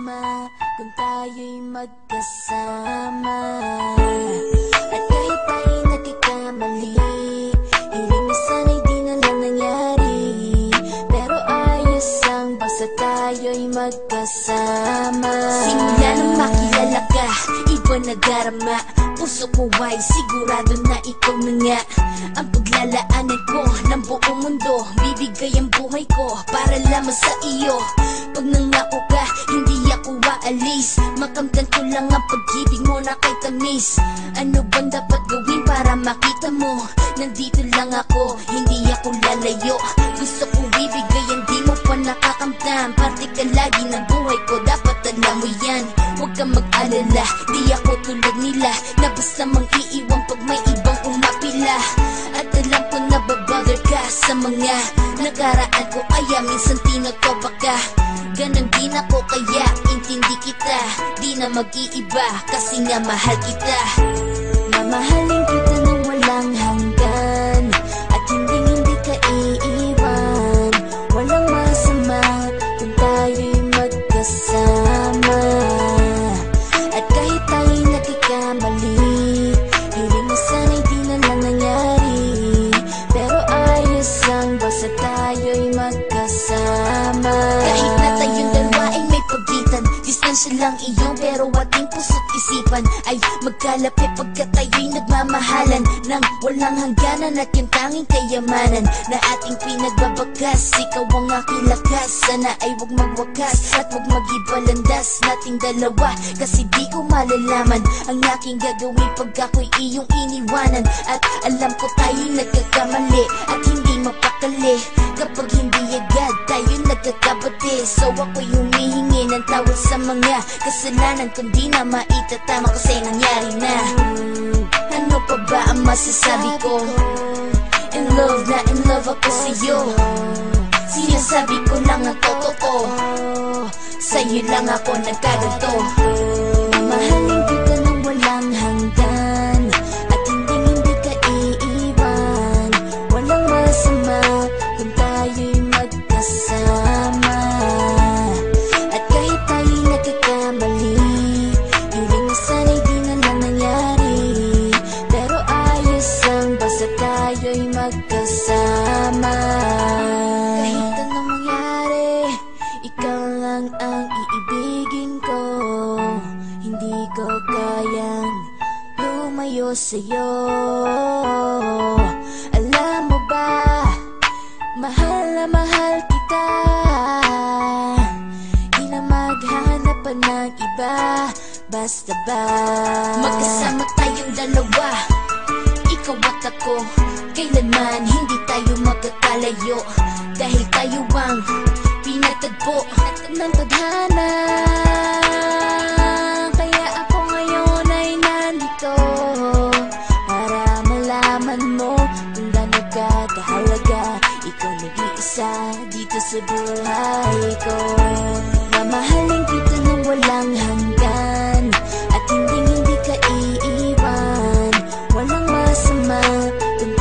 masama kung tayo'y magkasama. At kahit tayo'y nagkakamali, hiling na sana'y di na lang nangyari. Pero ayos ang basta tayo'y magkasama. Simula nang makilala ka, iba na darama. Puso ko ay sigurado na ikaw na nga ang paglalaanan ko ng buong mundo. Bibigay ang buhay ko para lamang sa iyo. Pag nangako ka, hindi ako waalis. Makamtan ko lang ang pag-ibig mo na kay tamis. Ano bang dapat gawin para makita mo? Nandito lang ako, hindi ako lalayo. Gusto ko bibigay ang di mo pa nakakamtan. Parte ka lagi ng buhay ko, dapat alam mo yan. Huwag kang mag-alala, di ako tulad nila na basta mang iiwan pag may ibang umapila. At alam ko na babother ka sa mga nakaraan ko, kaya minsan tinatopa ka. Ganon din ako kaya intindi kita, di na mag-iiba kasi nga mahal kita. Mamahalin kita nang walang hanggan at hindi ka iiwan. Walang masama kung tayo'y magkasama. At kahit tayo'y nagkakamali, hiling na sana'y di na lang nangyari. Pero ayos lang basta tayo'y magkasama. Kahit na tayong dalawa ay may pagitan, distansya lang iyon pero ating puso't isipan ay magkalapit pagkat tayo'y nagmamahalan nang walang hangganan. At yung tanging kayamanan na ating pinagbabagas, ikaw ang aking lakas. Sana ay huwag magwakas at huwag mag-ibalandas nating dalawa, kasi di ko malalaman ang aking gagawin pag ako'y iyong iniwanan. At alam ko tayo'y nagkakamali at hindi mapakali kapag hindi agad tayo'y nagkakabati. So ako'y humihingi ng tawad sa mga kasalanan kung di na maitatama kasi nangyari na. Ano pa ba ang masasabi ko? In love na in love ako sa'yo. Sinasabi ko lang ang totoo, sa'yo lang ako nagkaganto. Mamahalin kita nang walang hanggan at hindi ka iiwan. Walang masama kung tayo'y magkasama. At kahit tayo'y nagkakamali, hiling na sana'y di na lang nangyari. Pero ayos lang basta tayo'y magkasama. Kahit anong mangyari, ikaw lang ang iibigin ko. Hindi ko kayang lumayo sa'yo. Alam mo ba, mahal na mahal kita. Di na maghanap pa ng iba, basta ba magkasama tayong dalawa, ikaw at ako. Kailanman hindi tayo magkakalayo, dahil tayo ang pinatagpo ng tadhana. Kaya ako ngayon ay nandito para malaman mo kung gaano ka kahalaga. Ikaw nag-iisa dito sa buhay ko. Mamahalin kita nang walang hanggan at hindi ka iiwan. Walang masama kung